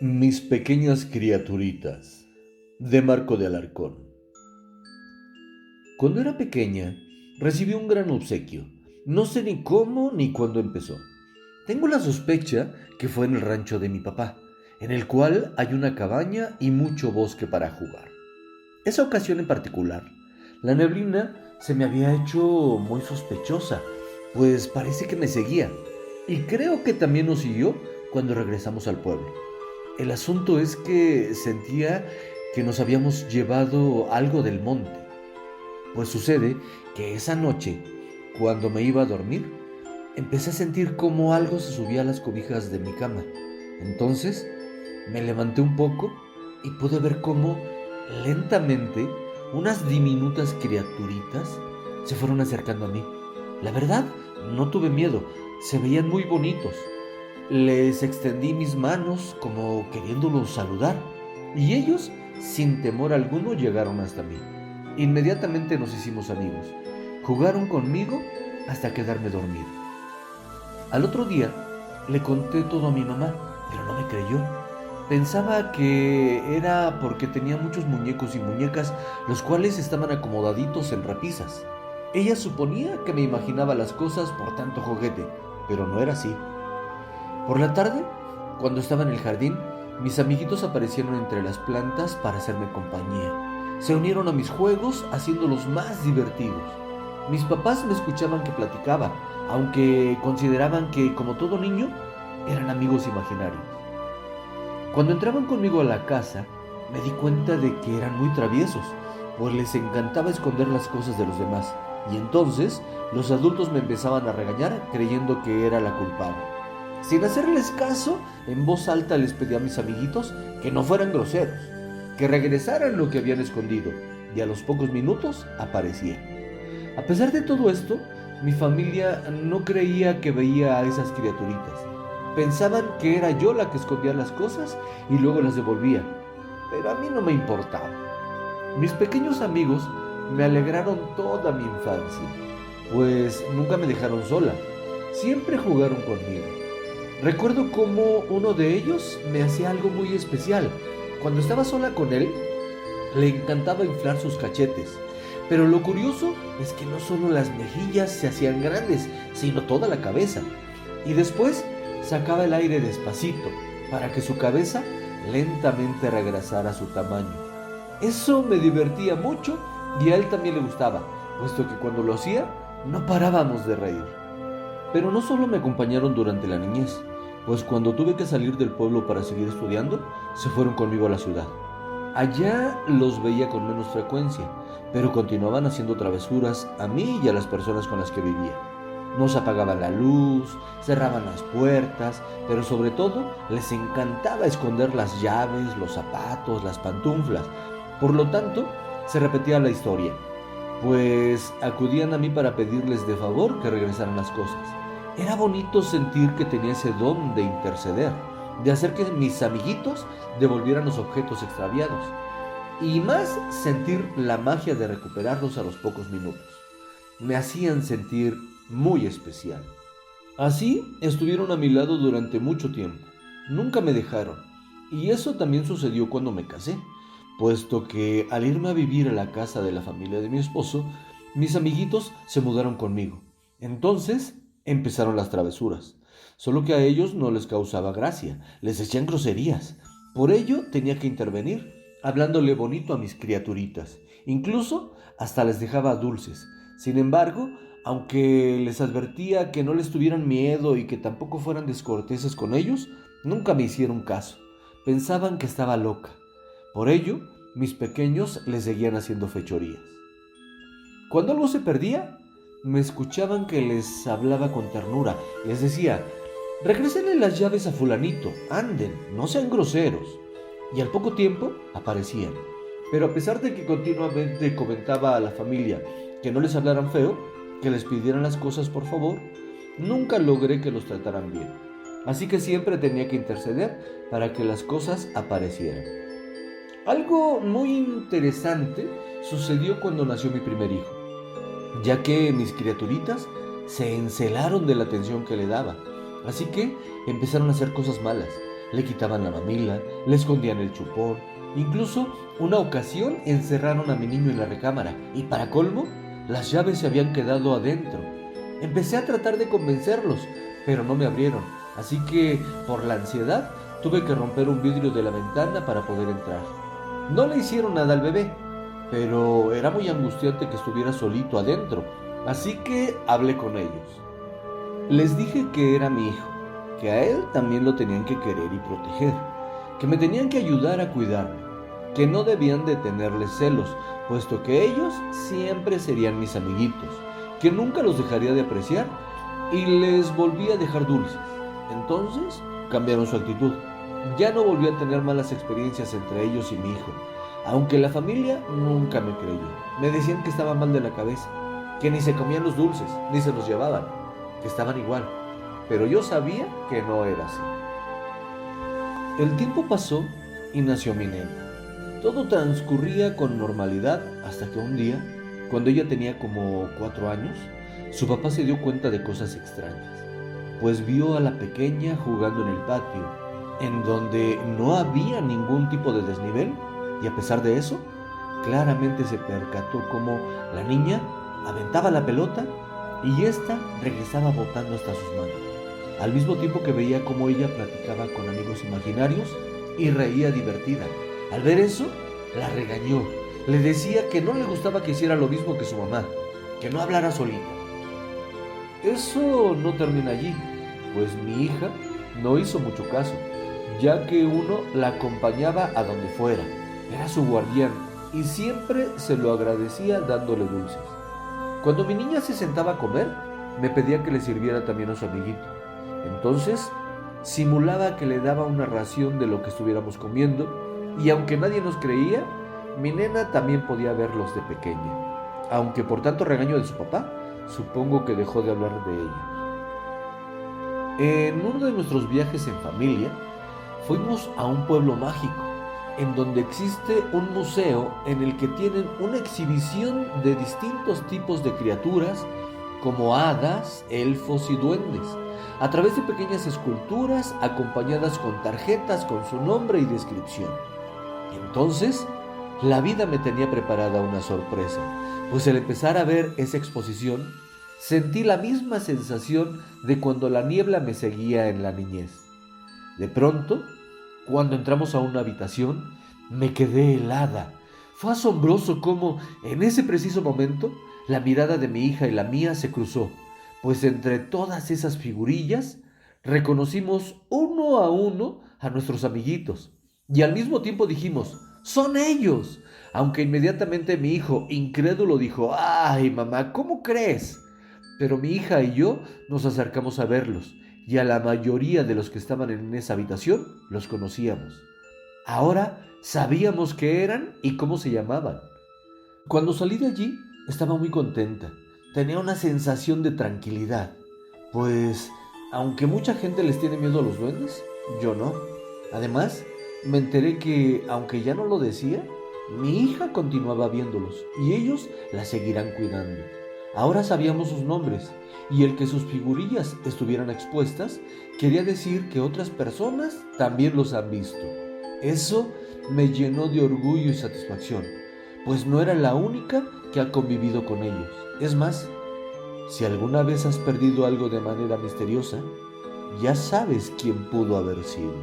Mis pequeñas criaturitas, de Marco de Alarcón. Cuando era pequeña, recibí un gran obsequio. No sé ni cómo ni cuándo empezó. Tengo la sospecha que fue en el rancho de mi papá, en el cual hay una cabaña y mucho bosque para jugar. Esa ocasión en particular, la neblina se me había hecho muy sospechosa, pues parece que me seguía. Y creo que también nos siguió cuando regresamos al pueblo. El asunto es que sentía que nos habíamos llevado algo del monte. Pues sucede que esa noche, cuando me iba a dormir, empecé a sentir como algo se subía a las cobijas de mi cama. Entonces me levanté un poco y pude ver cómo lentamente unas diminutas criaturitas se fueron acercando a mí. La verdad, no tuve miedo, se veían muy bonitos. Les extendí mis manos como queriéndolos saludar, y ellos, sin temor alguno, llegaron hasta mí. Inmediatamente nos hicimos amigos. Jugaron conmigo hasta quedarme dormido. Al otro día le conté todo a mi mamá, pero no me creyó. Pensaba que era porque tenía muchos muñecos y muñecas, los cuales estaban acomodaditos en repisas. Ella suponía que me imaginaba las cosas por tanto juguete, pero no era así. Por la tarde, cuando estaba en el jardín, mis amiguitos aparecieron entre las plantas para hacerme compañía. Se unieron a mis juegos, haciéndolos más divertidos. Mis papás me escuchaban que platicaba, aunque consideraban que, como todo niño, eran amigos imaginarios. Cuando entraban conmigo a la casa, me di cuenta de que eran muy traviesos, pues les encantaba esconder las cosas de los demás. Y entonces los adultos me empezaban a regañar creyendo que era la culpable. Sin hacerles caso, en voz alta les pedí a mis amiguitos que no fueran groseros, que regresaran lo que habían escondido, y a los pocos minutos aparecían. A pesar de todo esto, mi familia no creía que veía a esas criaturitas. Pensaban que era yo la que escondía las cosas y luego las devolvía, pero a mí no me importaba. Mis pequeños amigos me alegraron toda mi infancia, pues nunca me dejaron sola, siempre jugaron conmigo. Recuerdo cómo uno de ellos me hacía algo muy especial. Cuando estaba sola con él, le encantaba inflar sus cachetes. Pero lo curioso es que no solo las mejillas se hacían grandes, sino toda la cabeza. Y después sacaba el aire despacito, para que su cabeza lentamente regresara a su tamaño. Eso me divertía mucho y a él también le gustaba, puesto que cuando lo hacía, no parábamos de reír. Pero no solo me acompañaron durante la niñez, pues cuando tuve que salir del pueblo para seguir estudiando, se fueron conmigo a la ciudad. Allá los veía con menos frecuencia, pero continuaban haciendo travesuras a mí y a las personas con las que vivía. Nos apagaban la luz, cerraban las puertas, pero sobre todo les encantaba esconder las llaves, los zapatos, las pantuflas. Por lo tanto, se repetía la historia, pues acudían a mí para pedirles de favor que regresaran las cosas. Era bonito sentir que tenía ese don de interceder, de hacer que mis amiguitos devolvieran los objetos extraviados, y más sentir la magia de recuperarlos a los pocos minutos. Me hacían sentir muy especial. Así estuvieron a mi lado durante mucho tiempo. Nunca me dejaron, y eso también sucedió cuando me casé, puesto que al irme a vivir a la casa de la familia de mi esposo, mis amiguitos se mudaron conmigo. Entonces empezaron las travesuras, solo que a ellos no les causaba gracia, les decían groserías. Por ello tenía que intervenir, hablándole bonito a mis criaturitas. Incluso hasta les dejaba dulces. Sin embargo, aunque les advertía que no les tuvieran miedo y que tampoco fueran descorteses con ellos, nunca me hicieron caso. Pensaban que estaba loca. Por ello, mis pequeños les seguían haciendo fechorías. Cuando algo se perdía, me escuchaban que les hablaba con ternura. Les decía: regrésenle las llaves a fulanito, anden, no sean groseros. Y al poco tiempo aparecían. Pero a pesar de que continuamente comentaba a la familia que no les hablaran feo, que les pidieran las cosas por favor, nunca logré que los trataran bien. Así que siempre tenía que interceder para que las cosas aparecieran. Algo muy interesante sucedió cuando nació mi primer hijo, ya que mis criaturitas se encelaron de la atención que le daba. Así que empezaron a hacer cosas malas. Le quitaban la mamila, le escondían el chupón. Incluso una ocasión encerraron a mi niño en la recámara y para colmo, las llaves se habían quedado adentro. Empecé a tratar de convencerlos, pero no me abrieron, así que por la ansiedad tuve que romper un vidrio de la ventana para poder entrar. No le hicieron nada al bebé, pero era muy angustiante que estuviera solito adentro, así que hablé con ellos. Les dije que era mi hijo, que a él también lo tenían que querer y proteger, que me tenían que ayudar a cuidarme, que no debían de tenerles celos, puesto que ellos siempre serían mis amiguitos, que nunca los dejaría de apreciar y les volví a dejar dulces. Entonces cambiaron su actitud. Ya no volví a tener malas experiencias entre ellos y mi hijo, aunque la familia nunca me creyó. Me decían que estaba mal de la cabeza, que ni se comían los dulces, ni se los llevaban, que estaban igual, pero yo sabía que no era así. El tiempo pasó y nació mi nena. Todo transcurría con normalidad hasta que un día, cuando ella tenía como 4 años, su papá se dio cuenta de cosas extrañas, pues vio a la pequeña jugando en el patio, en donde no había ningún tipo de desnivel, y a pesar de eso, claramente se percató cómo la niña aventaba la pelota y ésta regresaba botando hasta sus manos, al mismo tiempo que veía cómo ella platicaba con amigos imaginarios y reía divertida. Al ver eso, la regañó. Le decía que no le gustaba que hiciera lo mismo que su mamá, que no hablara solita. Eso no termina allí, pues mi hija no hizo mucho caso, ya que uno la acompañaba a donde fuera. Era su guardián y siempre se lo agradecía dándole dulces. Cuando mi niña se sentaba a comer, me pedía que le sirviera también a su amiguito. Entonces, simulaba que le daba una ración de lo que estuviéramos comiendo, y aunque nadie nos creía, mi nena también podía verlos de pequeña. Aunque por tanto regaño de su papá, supongo que dejó de hablar de ellos. En uno de nuestros viajes en familia, fuimos a un pueblo mágico, en donde existe un museo en el que tienen una exhibición de distintos tipos de criaturas, como hadas, elfos y duendes, a través de pequeñas esculturas acompañadas con tarjetas con su nombre y descripción. Entonces, la vida me tenía preparada una sorpresa, pues al empezar a ver esa exposición, sentí la misma sensación de cuando la niebla me seguía en la niñez. De pronto, cuando entramos a una habitación, me quedé helada. Fue asombroso cómo, en ese preciso momento, la mirada de mi hija y la mía se cruzó, pues entre todas esas figurillas, reconocimos uno a nuestros amiguitos, y al mismo tiempo dijimos, ¡son ellos! Aunque inmediatamente mi hijo, incrédulo, dijo, ¡ay, mamá, ¿cómo crees? Pero mi hija y yo nos acercamos a verlos, y a la mayoría de los que estaban en esa habitación los conocíamos. Ahora sabíamos qué eran y cómo se llamaban. Cuando salí de allí, estaba muy contenta. Tenía una sensación de tranquilidad, pues, aunque mucha gente les tiene miedo a los duendes, yo no. Además, me enteré que, aunque ya no lo decía, mi hija continuaba viéndolos y ellos la seguirán cuidando. Ahora sabíamos sus nombres, y el que sus figurillas estuvieran expuestas quería decir que otras personas también los han visto. Eso me llenó de orgullo y satisfacción, pues no era la única que ha convivido con ellos. Es más, si alguna vez has perdido algo de manera misteriosa, ya sabes quién pudo haber sido.